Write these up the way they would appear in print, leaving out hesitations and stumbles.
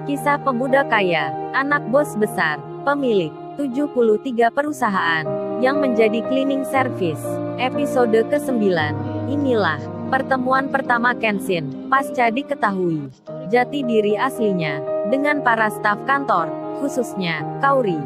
Kisah pemuda kaya, anak bos besar, pemilik 73 perusahaan, yang menjadi cleaning service. Episode ke-9. Inilah pertemuan pertama Kenshin, pasca diketahui jati diri aslinya, dengan para staf kantor, khususnya Kaori.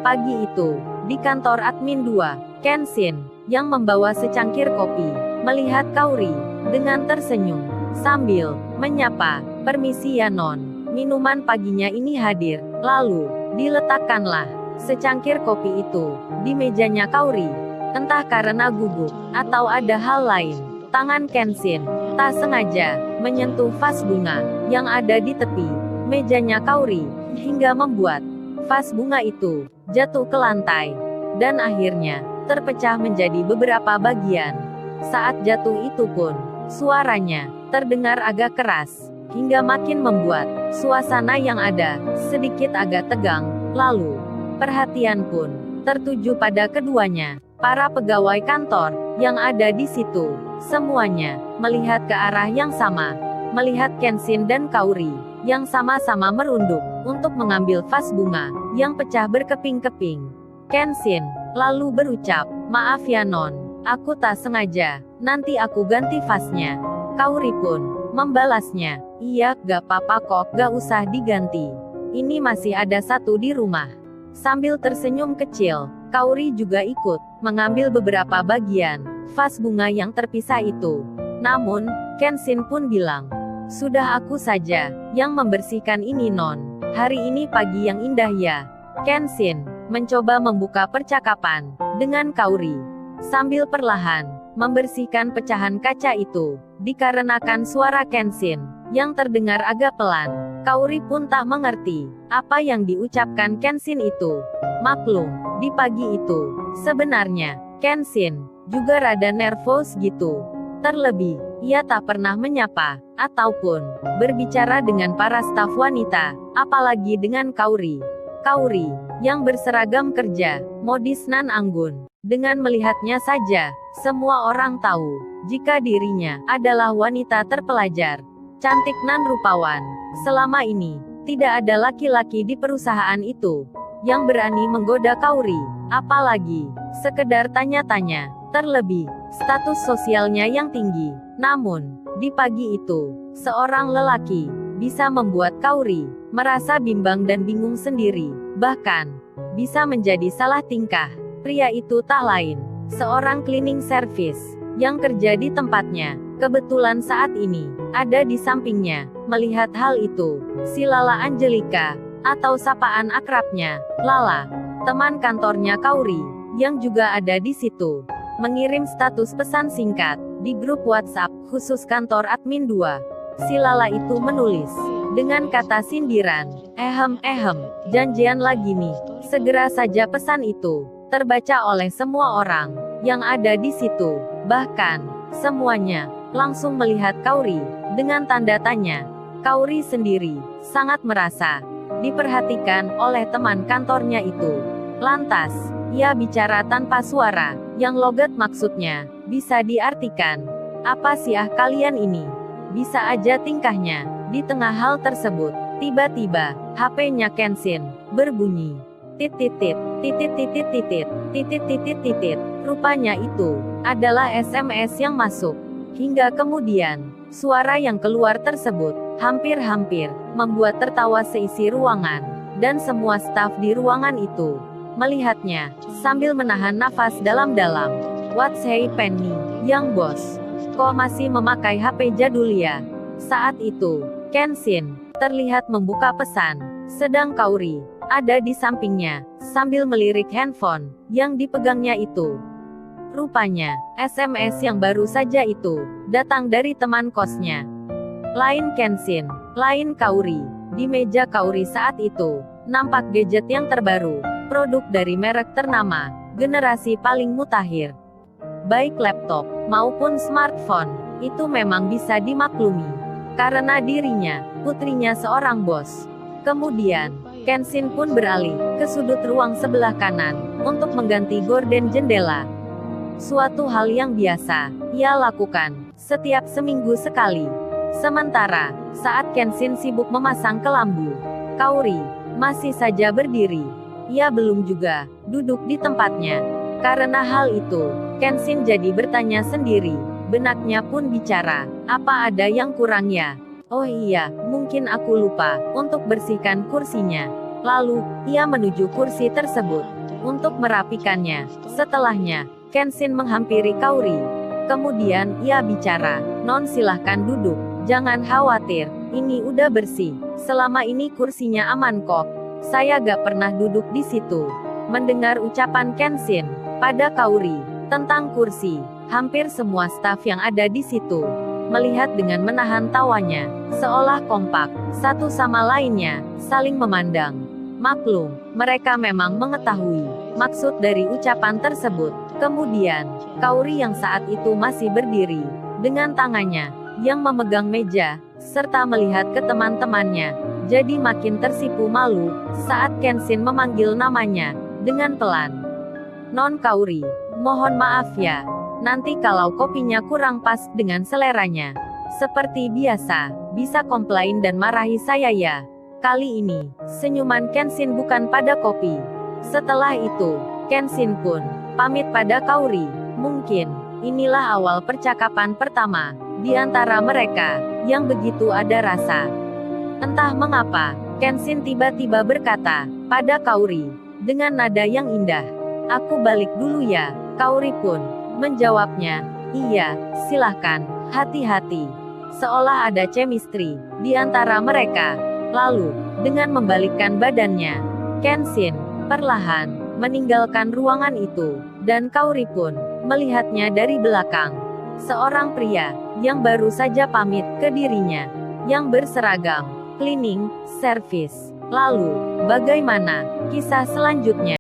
Pagi itu, di kantor admin 2, Kenshin, yang membawa secangkir kopi, melihat Kaori, dengan tersenyum, sambil menyapa, "Permisi ya non, minuman paginya ini hadir." Lalu, diletakkanlah secangkir kopi itu di mejanya Kaori. Entah karena gugup, atau ada hal lain, tangan Kenshin tak sengaja menyentuh vas bunga yang ada di tepi mejanya Kaori, hingga membuat vas bunga itu jatuh ke lantai, dan akhirnya terpecah menjadi beberapa bagian. Saat jatuh itu pun, suaranya terdengar agak keras, hingga makin membuat suasana yang ada sedikit agak tegang. Lalu, perhatian pun tertuju pada keduanya. Para pegawai kantor yang ada di situ, semuanya melihat ke arah yang sama, melihat Kenshin dan Kaori yang sama-sama merunduk untuk mengambil vas bunga yang pecah berkeping-keping. Kenshin lalu berucap, "Maaf ya non, aku tak sengaja, nanti aku ganti vasnya." Kaori pun membalasnya, "Iya, gak apa-apa kok, gak usah diganti. Ini masih ada satu di rumah." Sambil tersenyum kecil, Kaori juga ikut mengambil beberapa bagian vas bunga yang terpisah itu. Namun, Kenshin pun bilang, "Sudah aku saja yang membersihkan ini non. Hari ini pagi yang indah ya." Kenshin mencoba membuka percakapan dengan Kaori, sambil perlahan membersihkan pecahan kaca itu. Dikarenakan suara Kenshin yang terdengar agak pelan, Kaori pun tak mengerti apa yang diucapkan Kenshin itu. Maklum, di pagi itu, sebenarnya, Kenshin juga rada nervous gitu. Terlebih, ia tak pernah menyapa, ataupun berbicara dengan para staf wanita, apalagi dengan Kaori. Kaori, yang berseragam kerja, modis nan anggun. Dengan melihatnya saja, semua orang tahu, jika dirinya adalah wanita terpelajar, cantik nan rupawan. Selama ini, tidak ada laki-laki di perusahaan itu yang berani menggoda Kaori, apalagi sekedar tanya-tanya. Terlebih, status sosialnya yang tinggi. Namun, di pagi itu, seorang lelaki bisa membuat Kaori merasa bimbang dan bingung sendiri, bahkan bisa menjadi salah tingkah. Pria itu tak lain, seorang cleaning service yang kerja di tempatnya. Kebetulan saat ini ada di sampingnya. Melihat hal itu, si Lala Angelica, atau sapaan akrabnya, Lala, teman kantornya Kaori, yang juga ada di situ, mengirim status pesan singkat di grup WhatsApp khusus kantor admin 2. Si Lala itu menulis dengan kata sindiran, janjian lagi nih." Segera saja pesan itu terbaca oleh semua orang yang ada di situ. Bahkan, semuanya langsung melihat Kaori dengan tanda tanya. Kaori sendiri sangat merasa diperhatikan oleh teman kantornya itu. Lantas, ia bicara tanpa suara, yang logat maksudnya bisa diartikan, "Apa sih kalian ini? Bisa aja tingkahnya." Di tengah hal tersebut, tiba-tiba HP-nya Kenshin berbunyi. Rupanya itu adalah SMS yang masuk. Hingga kemudian, suara yang keluar tersebut hampir-hampir membuat tertawa seisi ruangan, dan semua staf di ruangan itu melihatnya sambil menahan nafas dalam-dalam. "What's happening, young boss? Kok masih memakai HP jadul ya?" Saat itu, Kenshin terlihat membuka pesan, sedang Kaori ada di sampingnya, sambil melirik handphone yang dipegangnya itu. Rupanya, SMS yang baru saja itu datang dari teman kosnya. Lain Kenshin, lain Kaori. Di meja Kaori saat itu nampak gadget yang terbaru, produk dari merek ternama, generasi paling mutakhir. Baik laptop maupun smartphone, itu memang bisa dimaklumi, karena dirinya putrinya seorang bos. Kemudian, Kenshin pun beralih ke sudut ruang sebelah kanan untuk mengganti gorden jendela. Suatu hal yang biasa ia lakukan setiap seminggu sekali. Sementara, saat Kenshin sibuk memasang kelambu, Kaori masih saja berdiri. Ia belum juga duduk di tempatnya. Karena hal itu, Kenshin jadi bertanya sendiri. Benaknya pun bicara, apa ada yang kurang ya? Oh iya, mungkin aku lupa untuk bersihkan kursinya. Lalu, ia menuju kursi tersebut untuk merapikannya. Setelahnya, Kenshin menghampiri Kaori. Kemudian ia bicara, "Non, silahkan duduk. Jangan khawatir, ini udah bersih. Selama ini kursinya aman kok. Saya gak pernah duduk di situ." Mendengar ucapan Kenshin pada Kaori tentang kursi, hampir semua staf yang ada di situ melihat dengan menahan tawanya, seolah kompak satu sama lainnya, saling memandang. Maklum, mereka memang mengetahui maksud dari ucapan tersebut. Kemudian, Kaori yang saat itu masih berdiri dengan tangannya yang memegang meja, serta melihat ke teman-temannya, jadi makin tersipu malu saat Kenshin memanggil namanya dengan pelan. "Non Kaori, mohon maaf ya. Nanti kalau kopinya kurang pas dengan seleranya, seperti biasa, bisa komplain dan marahi saya ya." Kali ini, senyuman Kenshin bukan pada kopi. Setelah itu, Kenshin pun pamit pada Kaori. Mungkin inilah awal percakapan pertama di antara mereka yang begitu ada rasa. Entah mengapa, Kenshin tiba-tiba berkata pada Kaori dengan nada yang indah, "Aku balik dulu ya." Kaori pun menjawabnya, "Iya, silahkan, hati-hati." Seolah ada chemistry di antara mereka. Lalu, dengan membalikkan badannya, Kenshin perlahan meninggalkan ruangan itu, dan Kaori pun melihatnya dari belakang. Seorang pria yang baru saja pamit ke dirinya, yang berseragam cleaning service. Lalu, bagaimana kisah selanjutnya?